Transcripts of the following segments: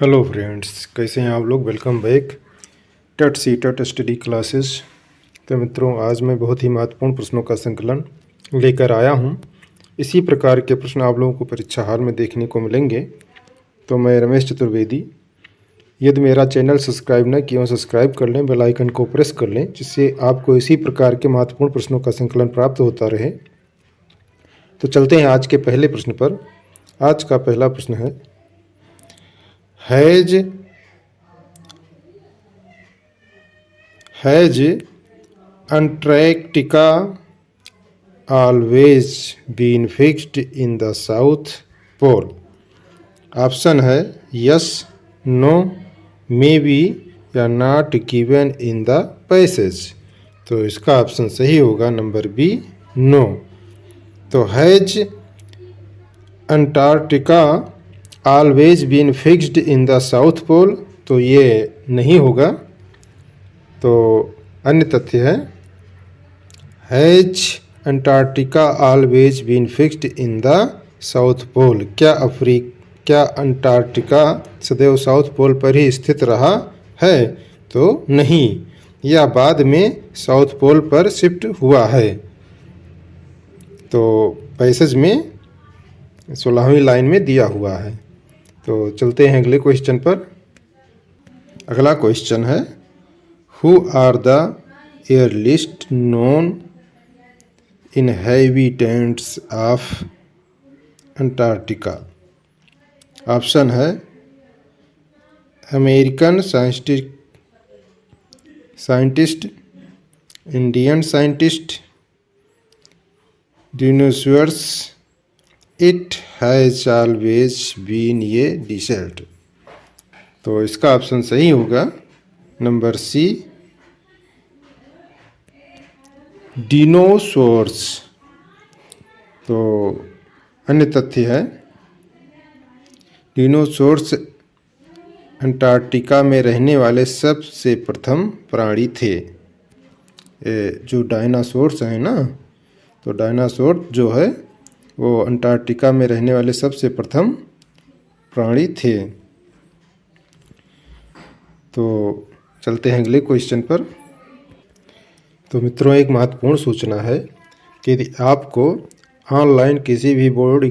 Hello friends, कैसे हैं आप लोग। Welcome back TET study classes. तो मित्रों, आज मैं बहुत ही महत्वपूर्ण प्रश्नों का संकलन लेकर आया हूं। इसी प्रकार के प्रश्न आप लोगों को परीक्षा हाल में देखने को मिलेंगे। तो मैं रमेश चतुर्वेदी, यदि मेरा चैनल सब्सक्राइब न किया हो सब्सक्राइब कर लें, बेल आइकन को प्रेस कर लें, जिससे आपको इसी प्रकार के महत्वपूर्ण प्रश्नों का संकलन प्राप्त होता रहे। तो चलते हैं आज के पहले प्रश्न पर। आज का पहला प्रश्न है, has Antarctica always been fixed in the south pole. Option है यस, नो, मे बी या not given in the passage. तो इसका ऑप्शन सही होगा नंबर बी, नो। तो has Antarctica always been fixed in the south pole, तो ये नहीं होगा। तो अन्य तथ्य है, has Antarctica always been fixed in the south pole. क्या अंटार्कटिका सदैव साउथ पोल पर ही स्थित रहा है? तो नहीं, यह बाद में साउथ पोल पर शिफ्ट हुआ है। तो पैसेज में 16वीं लाइन में दिया हुआ है। तो चलते हैं अगले क्वेश्चन पर। अगला क्वेश्चन है, who are the earliest known inhabitants of Antarctica. Option है American scientist, Indian scientist, dinosaurs, it has always been a desert. तो इसका ऑप्शन सही होगा नंबर सी, डिनोसॉर्स। तो अन्य तथ्य है, डिनोसॉर्स अंटार्कटिका में रहने वाले सबसे प्रथम प्राणी थे। जो डायनासोर्स हैं ना, तो डायनासोर जो है वो अंटार्कटिका में रहने वाले सबसे प्रथम प्राणी थे। तो चलते हैं अगले क्वेश्चन पर। तो मित्रों, एक महत्वपूर्ण सूचना है कि यदि आपको ऑनलाइन किसी भी बोर्ड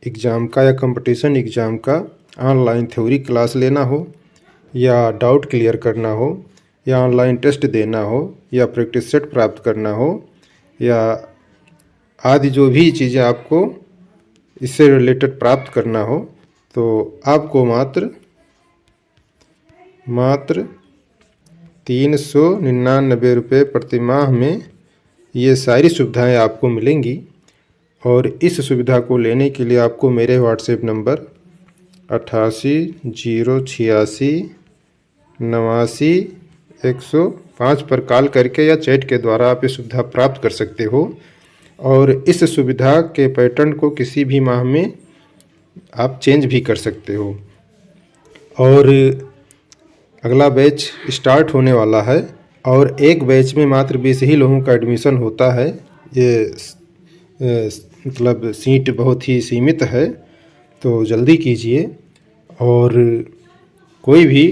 एग्ज़ाम का या कंपटीशन एग्ज़ाम का ऑनलाइन थ्योरी क्लास लेना हो, या डाउट क्लियर करना हो, या ऑनलाइन टेस्ट देना हो, या प्रैक्टिस सेट प्राप्त करना हो, या आदि जो भी चीज़ें आपको इससे रिलेटेड प्राप्त करना हो, तो आपको मात्र 399 रुपये प्रति माह में ये सारी सुविधाएं आपको मिलेंगी। और इस सुविधा को लेने के लिए आपको मेरे व्हाट्सएप नंबर 8806898105 पर कॉल करके या चैट के द्वारा आप ये सुविधा प्राप्त कर सकते हो। और इस सुविधा के पैटर्न को किसी भी माह में आप चेंज भी कर सकते हो। और अगला बैच स्टार्ट होने वाला है और एक बैच में मात्र 20 ही लोगों का एडमिशन होता है। ये मतलब सीट बहुत ही सीमित है, तो जल्दी कीजिए। और कोई भी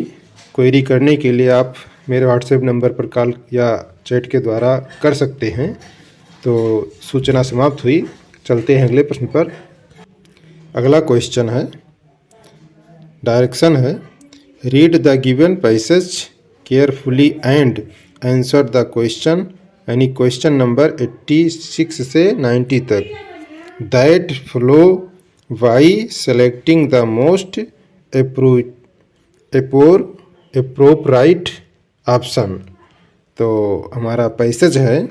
क्वेरी करने के लिए आप मेरे व्हाट्सएप नंबर पर कॉल या चैट के द्वारा कर सकते हैं। तो सूचना समाप्त हुई। चलते हैं अगले प्रश्न पर। अगला क्वेश्चन है, डायरेक्शन है, read the given passage carefully and answer the question, यानी क्वेश्चन नंबर 86 से 90 तक, that flow by selecting the most appropriate option. तो हमारा पैसेज है,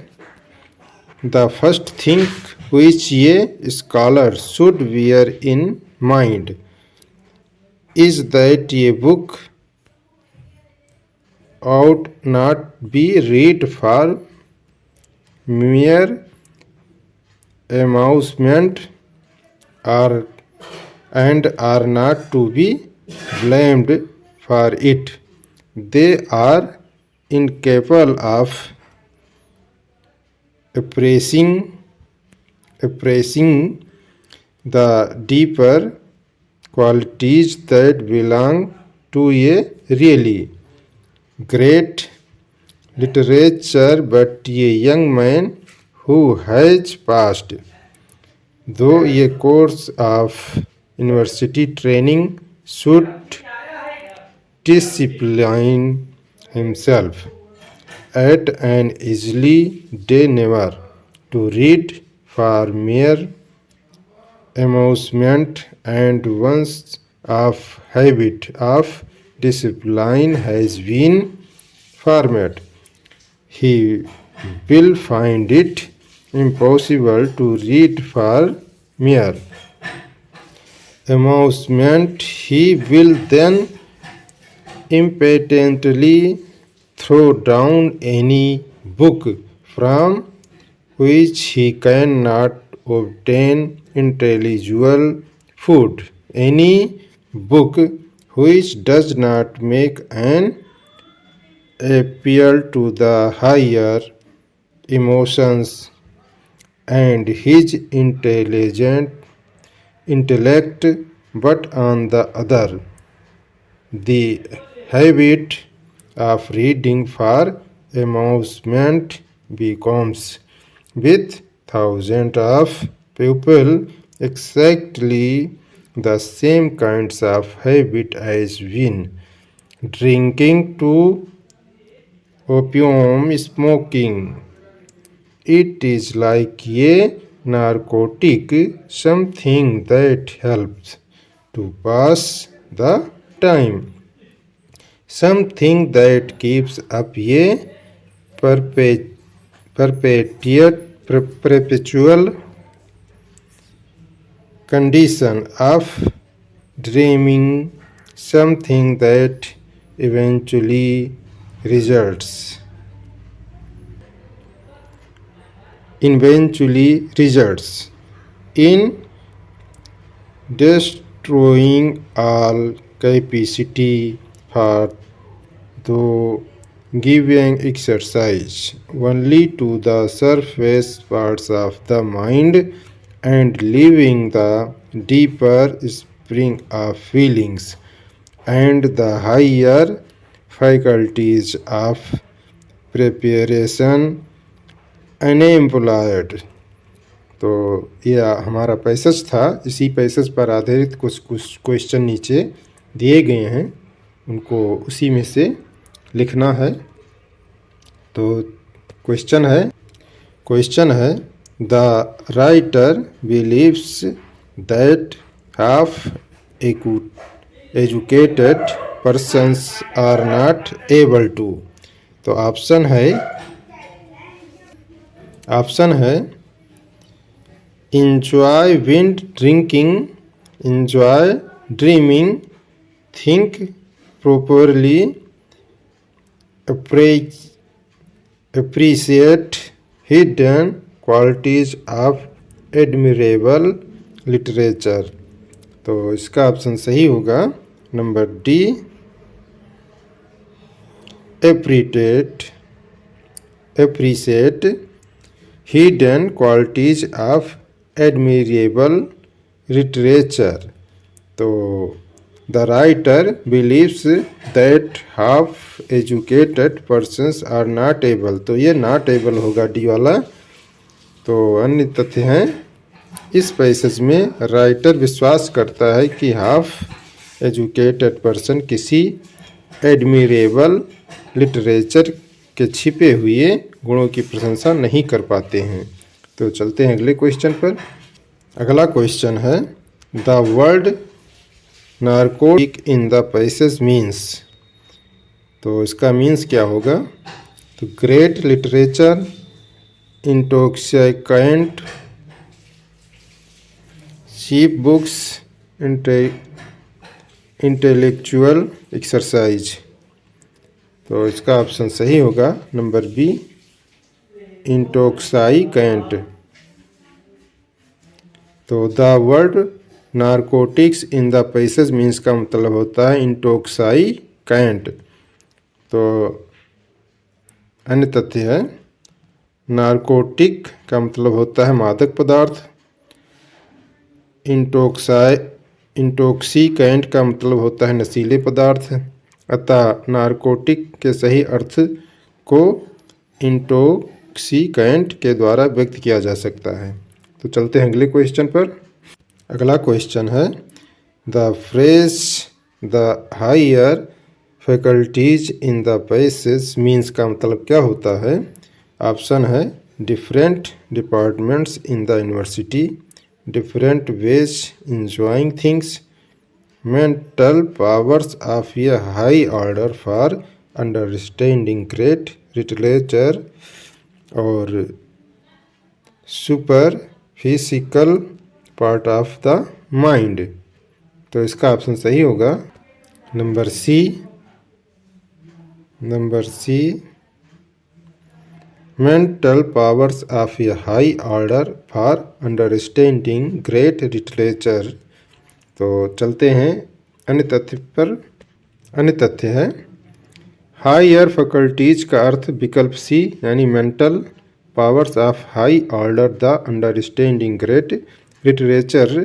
the first thing which a scholar should bear in mind is that a book ought not be read for mere amusement and are not to be blamed for it. They are incapable of appraising the deeper qualities that belong to a really great literature, but a young man who has passed though a course of university training should discipline himself at an easily day never to read for mere amusement, and once of habit of discipline has been formed, he will find it impossible to read for mere amusement. He will then impatiently throw down any book from which he cannot obtain intellectual food, any book which does not make an appeal to the higher emotions and his intellect, but on the other, the habit of reading for amusement becomes, with thousands of people, exactly the same kinds of habit as when drinking to opium smoking. It is like a narcotic, something that helps to pass the time, something that keeps up a perpetual condition of dreaming, something that eventually results in destroying all capacity for the giving exercise only to the surface parts of the mind and leaving the deeper spring of feelings and the higher faculties of preparation unemployed. तो यह हमारा passage था। इसी passage पर आधारित कुछ question नीचे दिए गए हैं, उनको उसी में से लिखना है। तो क्वेश्चन है the writer believes that half educated persons are not able to. तो ऑप्शन है enjoy wind drinking, enjoy dreaming, think properly, appreciate hidden qualities of admirable literature। तो इसका ऑप्शन सही होगा number D, appreciate hidden qualities of admirable literature। तो the writer believes that half educated persons are not able. तो ये not able होगा D वाला। तो अन्य तथ्य हैं, इस पैसेज में राइटर विश्वास करता है कि हाफ एजुकेटेड पर्सन किसी एडमिरेबल लिटरेचर के छिपे हुए गुणों की प्रशंसा नहीं कर पाते हैं। तो चलते हैं अगले क्वेश्चन पर। अगला क्वेश्चन है the word narcotic in the passage means. तो इसका मीन्स क्या होगा? तो great literature, intoxicant, cheap books, intellectual exercise. तो इसका ऑप्शन सही होगा नंबर बी, इंटॉक्सिकेंट। तो the word narcotics in the passage means का मतलब होता है इंटॉक्सिकेंट। तो अन्य तथ्य है, नारकोटिक का मतलब होता है मादक पदार्थ, इंटॉक्सिकेंट का मतलब होता है नशीले पदार्थ, अतः नारकोटिक के सही अर्थ को इंटॉक्सिकेंट के द्वारा व्यक्त किया जा सकता है। तो चलते हैं अगले क्वेश्चन पर। अगला क्वेश्चन है the phrase the higher faculties in the passage means का मतलब क्या होता है। ऑप्शन है different departments in the university, different ways enjoying things, mental powers of a high order for understanding great literature और superphysical part of the mind। तो इसका option सही होगा number C. mental powers of a high order for understanding great literature। तो चलते हैं अन्य तथ्य पर। अन्य तथ्य है हायर फैकल्टीज का अर्थ विकल्प सी यानी mental powers of high order the understanding great literature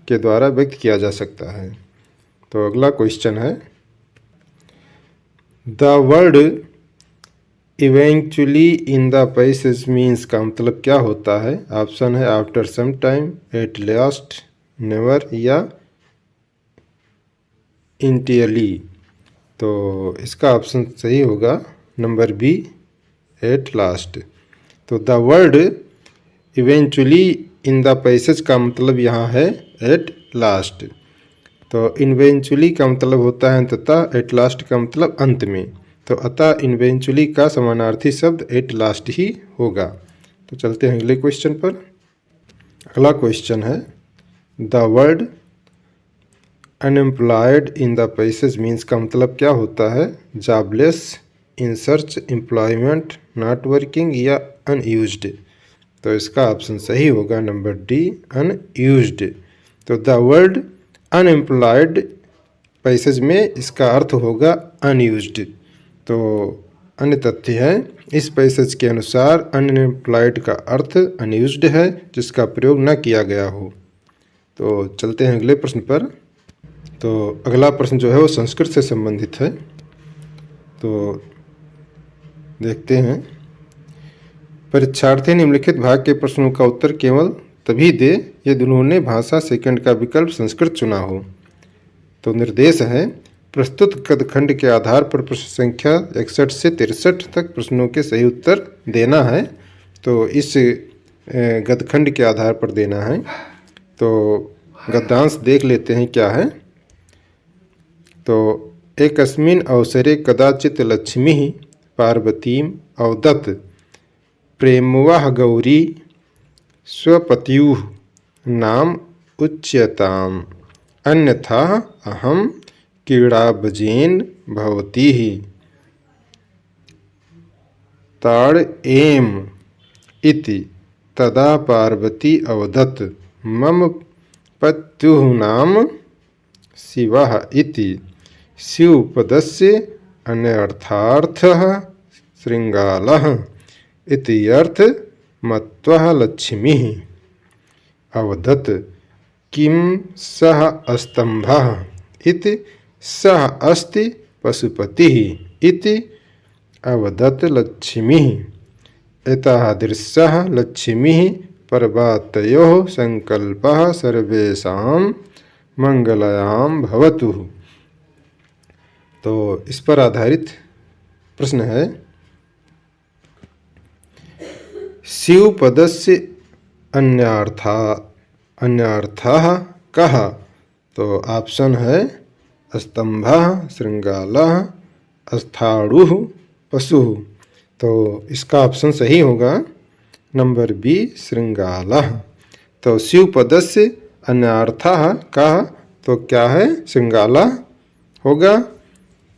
के द्वारा व्यक्त किया जा सकता है। तो अगला क्वेश्चन है the word eventually in the passage means का मतलब क्या होता है। ऑप्शन है after some time, at last, never या इंटियरली। तो इसका ऑप्शन सही होगा नंबर बी, एट लास्ट। तो the word eventually in the passage का मतलब यहाँ है एट लास्ट। तो इवेंचुअली का मतलब होता है अंततः, एट लास्ट का मतलब अंत में। तो अतः इवेंचुअली का समानार्थी शब्द एट लास्ट ही होगा। तो चलते हैं अगले क्वेश्चन पर। अगला क्वेश्चन है the word unemployed in the passage means का मतलब क्या होता है। Jobless, in search, employment, not working या अनयूज्ड। तो इसका ऑप्शन सही होगा नंबर डी, अनयूज्ड। तो द वर्ड अनएम्प्लॉयड पैसेज में इसका अर्थ होगा अनयूज्ड। तो अन्य तथ्य है इस पैसेज के अनुसार अनएम्प्लॉयड का अर्थ अनयूज्ड है जिसका प्रयोग न किया गया हो। तो चलते हैं अगले प्रश्न पर। तो अगला प्रश्न जो है वो संस्कृत से संबंधित है। तो देखते हैं परीक्षार्थी निम्नलिखित भाग के प्रश्नों का उत्तर केवल तभी दे यदि उन्होंने भाषा सेकंड का विकल्प संस्कृत चुना हो। तो निर्देश है प्रस्तुत गदखंड के आधार पर प्रश्न संख्या 61 से 63 तक प्रश्नों के सही उत्तर देना है। तो इस गदखंड के आधार पर देना है। तो गद्यांश देख लेते हैं क्या है। तो एकस्मिन् अवसरे कदाचित् लक्ष्मीः पार्वतीम् अवदत् प्रेमवः गौरी स्वपत्युः नाम उच्यताम् अन्यथा अहं क्रीडावजेन भवतीः ताडयेम इति। तदा पार्वती अवदत् मम पत्युः नाम शिवः इति। शिवपदस्य अन्यर्थार्थः श्रृंगालः इति अर्थ मत्वः लक्ष्मीः अवदत् किं सः स्तम्भः इति सः अस्ति पशुपतिः इति अवदत् लक्ष्मीः। एतादृशः लक्ष्मीः पर्वतयोः संकल्पः सर्वेषां मंगलायां भवतु। तो इस पर आधारित प्रश्न है शिवपदस्य अन्यार्थः कः। तो ऑप्शन है स्तंभः, श्रृंगालः, स्थाणुः, पशुः। तो इसका ऑप्शन सही होगा नंबर बी, श्रृंगालः। तो शिवपदस्य अन्यार्थः कः तो क्या है, श्रृंगाला होगा।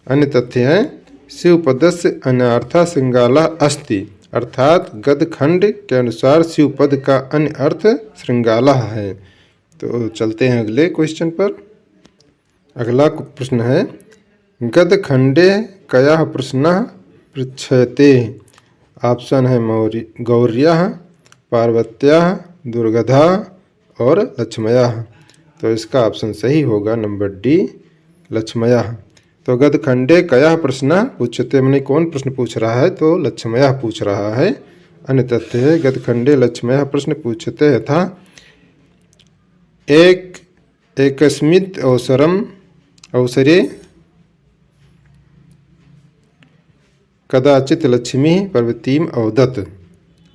अन्य तथ्य है शिवपदस्य अन्यार्थः श्रृंगाला अस्ति, अर्थात गदखंड के अनुसार शिवपद का अन्य अर्थ श्रृंगाला है। तो चलते हैं अगले क्वेश्चन पर। अगला प्रश्न है गदखंडे कया प्रश्नः पृच्छ्यते। ऑप्शन है गौर्यः, पार्वत्याः, दुर्गधा और लक्ष्म्याः। तो इसका ऑप्शन सही होगा नंबर डी लक्ष्मयः। तो गदखंडे कयः प्रश्न पूछते, मैंने कौन प्रश्न पूछ रहा है, तो लक्ष्मयः पूछ रहा है। अन्य तथ्य है गदखंडे लक्ष्मयः प्रश्न पूछते यथा एकस्मित् अवसरे कदाचित लक्ष्मी पार्वतीम अवदत्,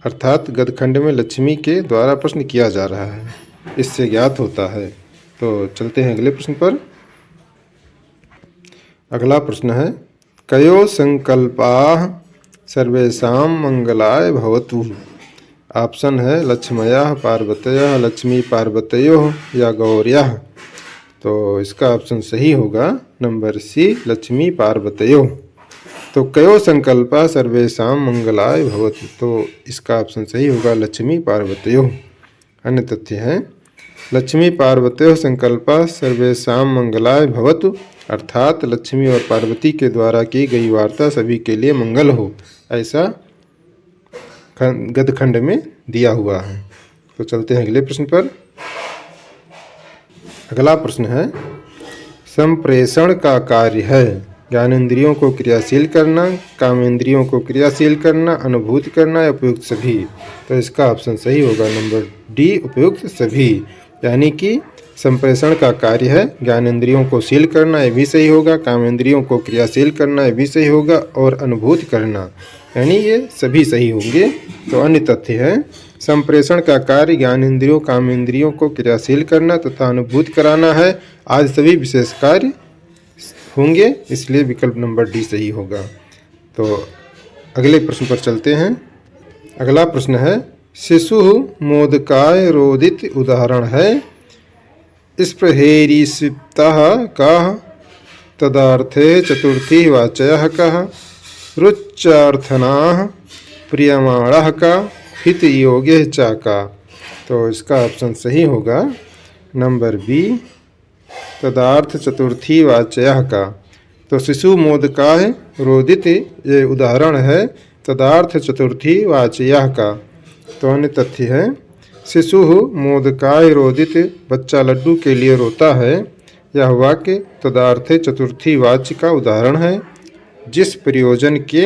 अर्थात गदखंड में लक्ष्मी के द्वारा प्रश्न किया जा रहा है, इससे ज्ञात होता है। तो चलते हैं अगले प्रश्न पर। अगला प्रश्न है कयो संकल्पाः सर्वेषां मंगलाय भवतु। ऑप्शन है लक्ष्मयः पार्वतयः लक्ष्मी पार्वतयोः या गौर्यः। तो इसका ऑप्शन सही होगा नंबर सी लक्ष्मी पार्वतयोः। तो कयो संकल्पः सर्वेषां मंगलाय भवतु, तो इसका ऑप्शन सही होगा लक्ष्मी पार्वतयोः। अन्य तथ्य है लक्ष्मी पार्वतयोः संकल्पः सर्वेषां मंगलाय भवतु, अर्थात लक्ष्मी और पार्वती के द्वारा की गई वार्ता सभी के लिए मंगल हो, ऐसा गदखंड में दिया हुआ है। तो चलते हैं अगले प्रश्न पर। अगला प्रश्न है संप्रेषण का कार्य है ज्ञानेंद्रियों को क्रियाशील करना, कामेंद्रियों को क्रियाशील करना, अनुभूति करना या उपयुक्त सभी। तो इसका ऑप्शन सही होगा नंबर डी उपयुक्त सभी, यानी कि संप्रेषण का कार्य है ज्ञानेंद्रियों को शील करना, ये भी सही होगा, कामेंद्रियों को क्रियाशील करना, ये भी सही होगा, और अनुभूति करना, यानी ये सभी सही होंगे। तो अन्य तथ्य है संप्रेषण का कार्य ज्ञानेंद्रियों कामेंद्रियों को क्रियाशील करना तथा अनुभूति कराना है, आज सभी विशेष कार्य होंगे, इसलिए विकल्प नंबर डी सही होगा। तो अगले प्रश्न पर चलते हैं। अगला प्रश्न है शिशु मोदकाय रोदित उदाहरण है स्पृहेरिसिप्तः कः तदार्थे चतुर्थी वाचयः कः रुच्यार्थनाः प्रियमाणः का हित योग्य च का। तो इसका ऑप्शन सही होगा नंबर बी तदार्थ चतुर्थी वाचयः का। तो शिशु मोदकाय रोदित ये उदाहरण है तदार्थ चतुर्थी वाचयः का। तो अन्य तथ्य है शिशु मोदकाय रोदित बच्चा लड्डू के लिए रोता है, यह वाक्य तदार्थे चतुर्थी वाच्य का उदाहरण है। जिस प्रयोजन के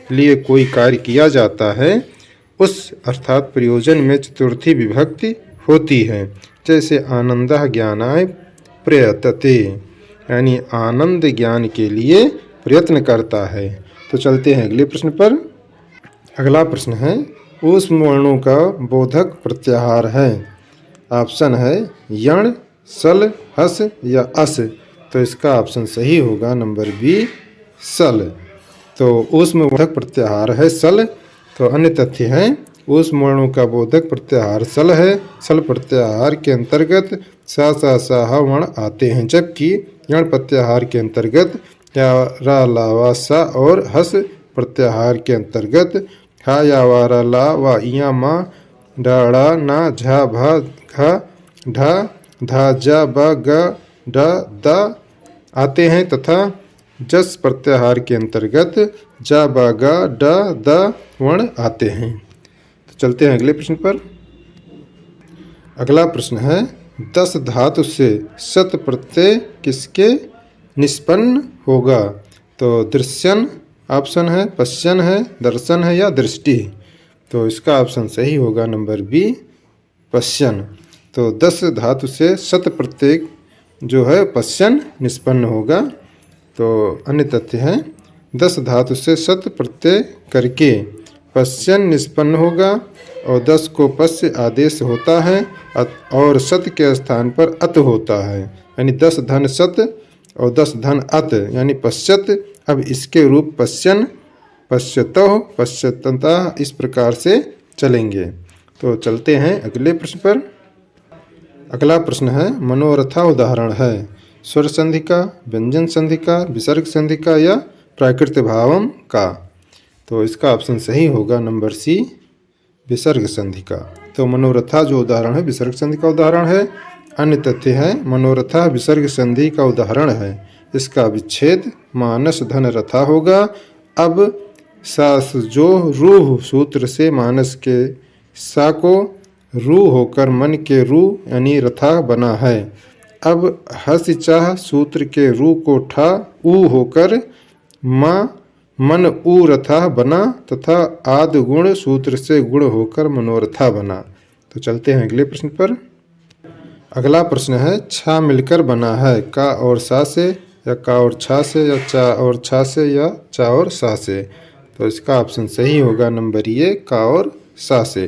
लिए कोई कार्य किया जाता है उस अर्थात प्रयोजन में चतुर्थी विभक्ति होती है, जैसे आनंदः ज्ञानाय प्रयतते, यानी आनंद ज्ञान के लिए प्रयत्न करता है। तो चलते हैं अगले प्रश्न पर। अगला प्रश्न है ऊष्म वर्णों का बोधक प्रत्याहार है। ऑप्शन है यण सल हस या अस। तो इसका ऑप्शन सही होगा नंबर बी सल। तो ऊष्म बोधक प्रत्याहार है सल। तो अन्य तथ्य है ऊष्म वर्णों का बोधक प्रत्याहार सल है। सल प्रत्याहार के अंतर्गत सा सा सा वर्ण आते हैं, जबकि यण प्रत्याहार के अंतर्गत या रा लावा सा और हस प्रत्याहार के अंतर्गत हा या वारा ला वा इया मा डाड़ा ना झा भा घा ढा धा जा ब ग ड द आते हैं तथा जस प्रत्याहार के अंतर्गत जा ब ग ड द वर्ण आते हैं। तो चलते हैं अगले प्रश्न पर। अगला प्रश्न है 10 धातु से सत प्रत्यय किसके निष्पन्न होगा। तो दृश्यन ऑप्शन है, पश्यन है, दर्शन है या दृष्टि। तो इसका ऑप्शन सही होगा नंबर बी पश्यन। तो 10 धातु से सत प्रत्यय जो है पश्यन निष्पन्न होगा। तो अन्य तथ्य है 10 धातु से सत प्रत्यय करके पश्यन निष्पन्न होगा और 10 को पश्य आदेश होता है और सत के स्थान पर अत होता है, यानी 10 धन सत और 10 धन अत यानी पश्यत। अब इसके रूप पश्यन, पश्यतो, पश्यतता इस प्रकार से चलेंगे। तो चलते हैं अगले प्रश्न पर। अगला प्रश्न है मनोरथा उदाहरण है स्वर संधि का, व्यंजन संधि का, विसर्ग संधि का या प्राकृत भावम का। तो इसका ऑप्शन सही होगा नंबर सी विसर्ग संधि का। तो मनोरथा जो उदाहरण है विसर्ग संधि का उदाहरण है। अन्य तथ्य है मनोरथा विसर्ग संधि का उदाहरण है। इसका विच्छेद मानस धन रथा होगा। अब सास जो रूह सूत्र से मानस के सा को रू होकर मन के रू यानी रथा बना है। अब हस चाह सूत्र के रू को ठा ऊ होकर माँ मन ऊ रथा बना तथा आद गुण सूत्र से गुण होकर मनोरथा बना। तो चलते हैं अगले प्रश्न पर। अगला प्रश्न है छा मिलकर बना है का और सा से या का और छा से या चा और छा से या चा और सा से। तो इसका ऑप्शन सही होगा नंबर ए का और सा से।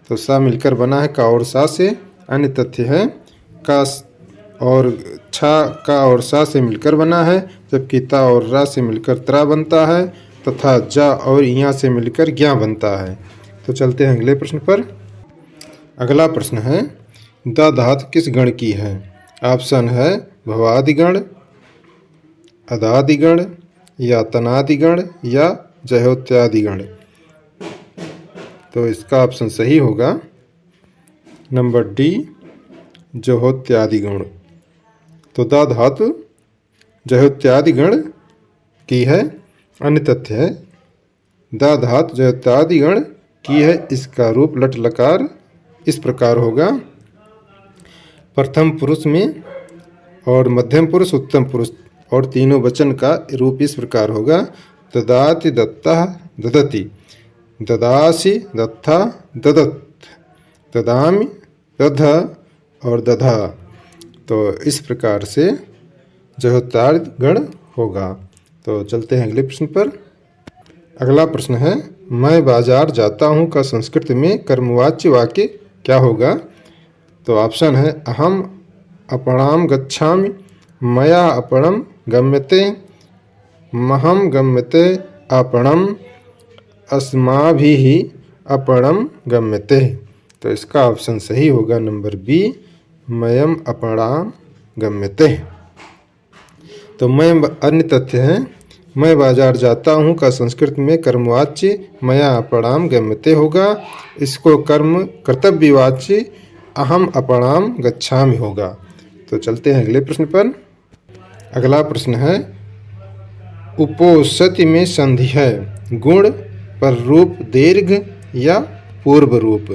तो सा मिलकर बना है का और सा से। अन्य तथ्य है का और छा का और सा से मिलकर बना है, जबकि ता और रा से मिलकर त्रा बनता है तथा जा और इया से मिलकर ज्ञा बनता है। तो चलते हैं अगले प्रश्न पर। अगला प्रश्न है द धातु किस गण की है। ऑप्शन है भवादिगण, अदादिगण या तनादिगण या जहोत्यादिगण। तो इसका ऑप्शन सही होगा नंबर डी जहोत्यादिगण। तो द धातु जहोत्यादिगण की है। अन्य तथ्य है द धातु जहोत्यादिगण की है। इसका रूप लट लकार इस प्रकार होगा प्रथम पुरुष में और मध्यम पुरुष उत्तम पुरुष और तीनों वचन का रूप इस प्रकार होगा ददाति दत्ता ददति, ददासी दत्था ददत्, ददामि दध और दधा। तो इस प्रकार से जहोत्यादिगण होगा। तो चलते हैं अगले प्रश्न पर। अगला प्रश्न है मैं बाजार जाता हूँ का संस्कृत में कर्मवाच्य वाक्य क्या होगा। तो ऑप्शन है अहम अपणाम गच्छामि, मया अपणम गम्यते, महम गम्यते अपणम, अस्माभिः अपणम गम्यते। तो इसका ऑप्शन सही होगा नंबर बी मयम अपणाम गम्यते। तो मैं अन्य तथ्य है मैं बाजार जाता हूँ का संस्कृत में कर्मवाच्य मया अपणाम गम्यते होगा। इसको कर्म कर्तव्यवाच्य अहम अपणाम गच्छामि होगा। तो चलते हैं अगले प्रश्न पर। अगला प्रश्न है उपोषति में संधि है गुण पर रूप दीर्घ या पूर्व रूप।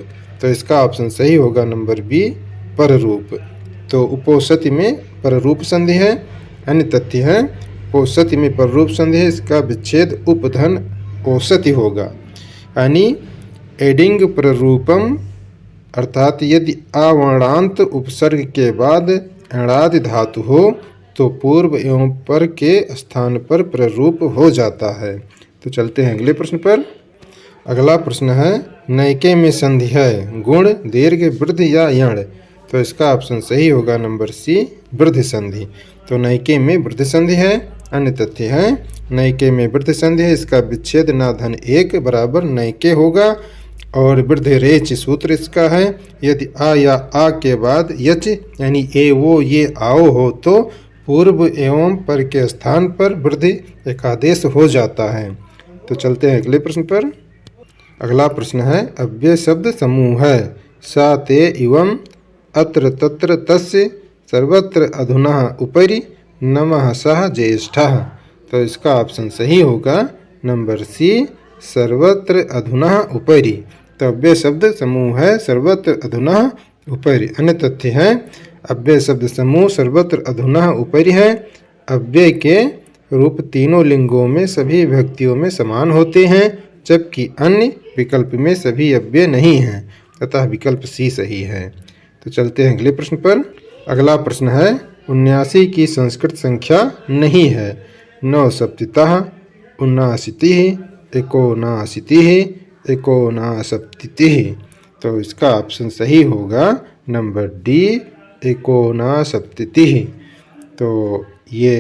तो इसका ऑप्शन सही होगा नंबर बी पर रूप। तो उपोषति में पर रूप संधि है। अन्य तथ्य है उपोषति में पर रूप संधि है। इसका विच्छेद उपधन औषधि होगा यानी एडिंग प्ररूपम, अर्थात यदि अवर्णांत उपसर्ग के बाद अणादि धातु हो तो पूर्व एवं पर के स्थान पर प्ररूप हो जाता है। तो चलते हैं अगले प्रश्न पर। अगला प्रश्न है नैके में संधि है गुण दीर्घ वृद्ध या यण। तो इसका ऑप्शन सही होगा नंबर सी वृद्ध संधि। तो नैके में वृद्ध संधि है। अन्य तथ्य है नैके में वृद्ध संधि है। इसका विच्छेद ना धन एक बराबर नैके होगा और वृद्ध रेच सूत्र इसका है। यदि आ या आ के बाद यच यानी ए वो ये आओ हो तो पूर्व एवं पर के स्थान पर वृद्धि एकादेश हो जाता है। तो चलते हैं अगले प्रश्न पर। अगला प्रश्न है अव्यय शब्द समूह है सा ते एवं अत्र तत्र तस्य सर्वत्र अधुना उपरि नमः सह ज्येष्ठः। तो इसका ऑप्शन सही होगा नंबर सी सर्वत्र अधुना उपरि। तो अव्यय शब्द समूह है सर्वत्र अधुना उपरि। अन्य तथ्य है अव्यय शब्द समूह सर्वत्र अधुना उपरि है। अव्यय के रूप तीनों लिंगों में सभी विभक्तियों में समान होते हैं, जबकि अन्य विकल्प में सभी अव्यय नहीं हैं, अतः विकल्प सी सही है। तो चलते हैं अगले प्रश्न पर। अगला प्रश्न है 79 की संस्कृत संख्या नहीं है। 9 सप्तितः, 79, 79, 79। तो इसका ऑप्शन सही होगा नंबर डी 79। तो ये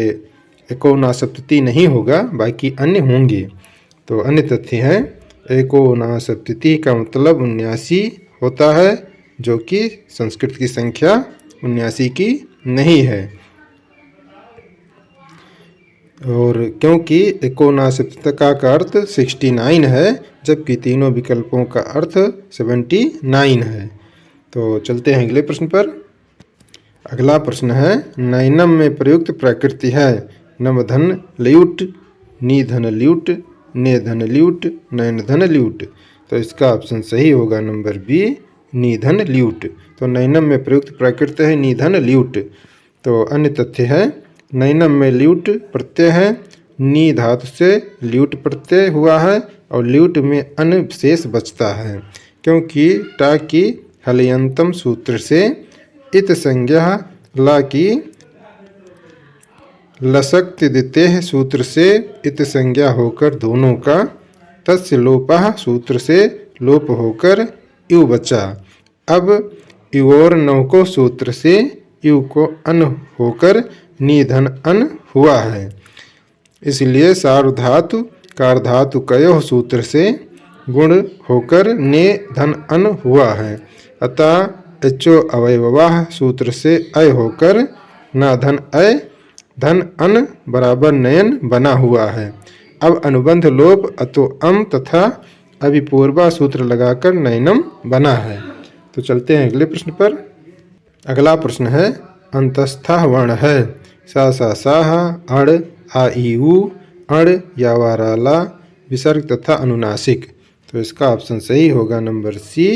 79 नहीं होगा, बाकी अन्य होंगे। तो अन्य तथ्य है 79 का मतलब 79 होता है, जो कि संस्कृत की संख्या 79 की नहीं है। और क्योंकि 79 का अर्थ 69 है, जबकि तीनों विकल्पों का अर्थ 79 है। तो चलते हैं अगले प्रश्न पर। अगला प्रश्न है नैनम में प्रयुक्त प्रकृति है नम धन ल्यूट, नी धन ल्यूट, ने धन ल्यूट, नैन धन ल्यूट। तो इसका ऑप्शन सही होगा नंबर बी नी धन ल्यूट। तो नैनम में प्रयुक्त प्रकृति है नी धन ल्यूट। तो अन्य तथ्य है नैनम में ल्यूट प्रत्यय है, नी धातु से ल्यूट प्रत्यय हुआ है और ल्यूट में अन शेष बचता है, क्योंकि टा की हलयंतम सूत्र से इत संज्ञा ला की लसक्ति दितेह सूत्र से इत संज्ञा होकर दोनों का तस्य लोपः सूत्र से लोप होकर यु बचा। अब इवोर नौको सूत्र से यु को अन होकर निधन अन हुआ है, इसलिए सार्वधातु कार्धातु कयो सूत्र से गुण होकर ने धन अन हुआ है। अतः एचो अवयवाह सूत्र से अय होकर ना धन अय धन अन बराबर नयन बना हुआ है। अब अनुबंध लोप अतो अम तथा अभिपूर्वा सूत्र लगाकर नयनम बना है। तो चलते हैं अगले प्रश्न पर। अगला प्रश्न है अंतस्था वर्ण है सा सा साह अण आ ई उ अण यावाराला विसर्ग तथा अनुनासिक। तो इसका ऑप्शन सही होगा नंबर सी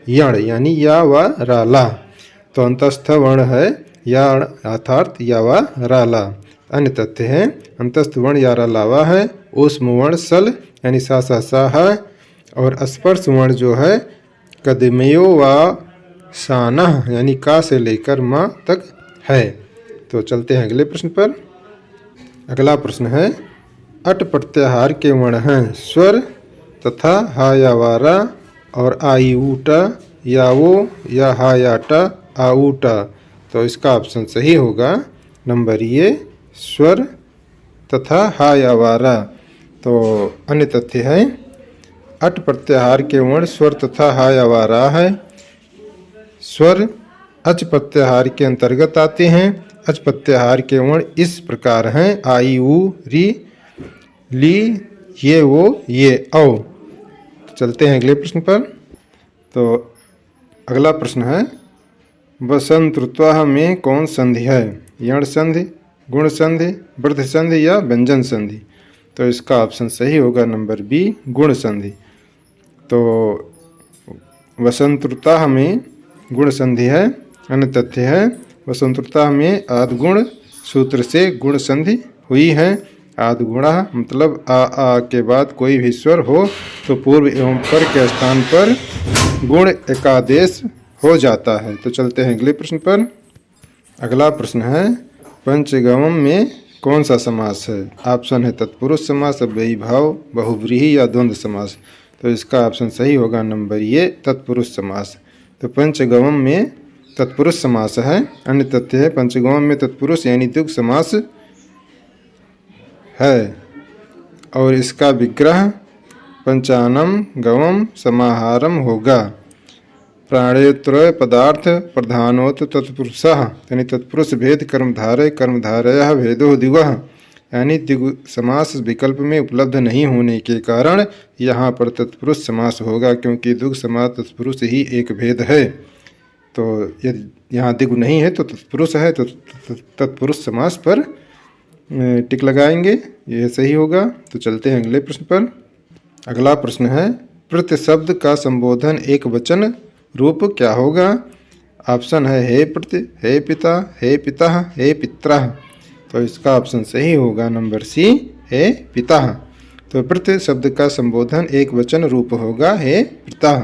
यण यानी या व राला। तो अंतस्थ वर्ण है याण अर्थात या व राला। अन्य तथ्य है अंतस्थ वर्ण या रालावा है, ऊष्म वर्ण सल यानी सा सा सा है और स्पर्श वर्ण जो है कदमयो व साना यानी का से लेकर माँ तक है। तो चलते हैं अगले प्रश्न पर। अगला प्रश्न है अट प्रत्याहार के वर्ण हैं स्वर तथा हा या वारा और आई ऊटा यावो या हा याटा आऊटा। तो इसका ऑप्शन सही होगा नंबर ये स्वर तथा हा या वारा। तो अन्य तथ्य है अट प्रत्याहार के वर्ण स्वर तथा हा या वारा है। स्वर अच प्रत्याहार के अंतर्गत आते हैं। अच प्रत्याहार के वर्ण इस प्रकार हैं आई उ री ली ये वो ये औ। चलते हैं अगले प्रश्न पर। तो अगला प्रश्न है वसंत ऋत्वाह में कौन संधि है, यण संधि, गुण संधि, वृद्धि संधि या व्यंजन संधि। तो इसका ऑप्शन सही होगा नंबर बी गुण संधि। तो वसंतृता में गुण संधि है। अन्य तथ्य है वसंतृता में आद्गुण सूत्र से गुण संधि हुई है। आद्गुणा मतलब आ के बाद कोई भी स्वर हो तो पूर्व एवं पर के स्थान पर गुण एकादेश हो जाता है। तो चलते हैं अगले प्रश्न पर। अगला प्रश्न है पंचगम में कौन सा समास है। ऑप्शन है तत्पुरुष समास, अव्ययी भाव, बहुव्रीहि या द्वंद्व समास। तो इसका ऑप्शन सही होगा नंबर ये तत्पुरुष समास। तो पंचगम में तत्पुरुष समास है। अन्य तथ्य है पंचगम में तत्पुरुष यानी द्विगु समास है और इसका विग्रह पंचानम गवम समाहारम होगा। प्राणेत्रय पदार्थ प्रधानोत तत्पुरुषः यानी तत्पुरुष भेद कर्मधारय भेदो द्विगुः यानी द्विगु समास विकल्प में उपलब्ध नहीं होने के कारण यहाँ पर तत्पुरुष समास होगा, क्योंकि द्विगु समास तत्पुरुष ही एक भेद है। तो यदि यहाँ द्विगु नहीं है तो तत्पुरुष है तो तत्पुरुष समास पर टिक लगाएंगे, यह सही होगा। तो चलते हैं अगले प्रश्न पर। अगला प्रश्न है प्रत्यय शब्द का संबोधन एक वचन रूप क्या होगा। ऑप्शन है हे प्रत्यय, हे पिता, हे पिता, हे पितरः। तो इसका ऑप्शन सही होगा नंबर सी हे पिता। तो प्रत्यय शब्द का संबोधन एक वचन रूप होगा हे पिता।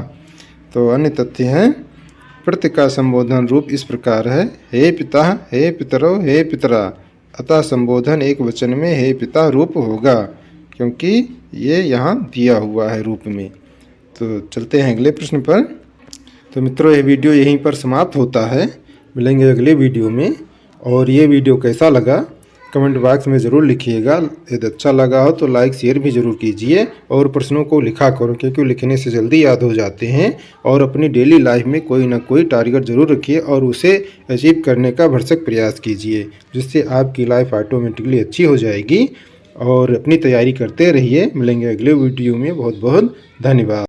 तो अन्य तथ्य हैं प्रत्यय का संबोधन रूप इस प्रकार है हे पिता, हे पितरो, हे पितरा। अतः संबोधन एक वचन में हे पिता रूप होगा, क्योंकि ये यहाँ दिया हुआ है रूप में। तो चलते हैं अगले प्रश्न पर। तो मित्रों ये वीडियो यहीं पर समाप्त होता है, मिलेंगे अगले वीडियो में। और ये वीडियो कैसा लगा कमेंट बॉक्स में ज़रूर लिखिएगा। यदि अच्छा लगा हो तो लाइक शेयर भी ज़रूर कीजिए और प्रश्नों को लिखा करो, क्योंकि लिखने से जल्दी याद हो जाते हैं। और अपनी डेली लाइफ में कोई ना कोई टारगेट ज़रूर रखिए और उसे अचीव करने का भरसक प्रयास कीजिए, जिससे आपकी लाइफ ऑटोमेटिकली अच्छी हो जाएगी। और अपनी तैयारी करते रहिए। मिलेंगे अगले वीडियो में। बहुत बहुत धन्यवाद।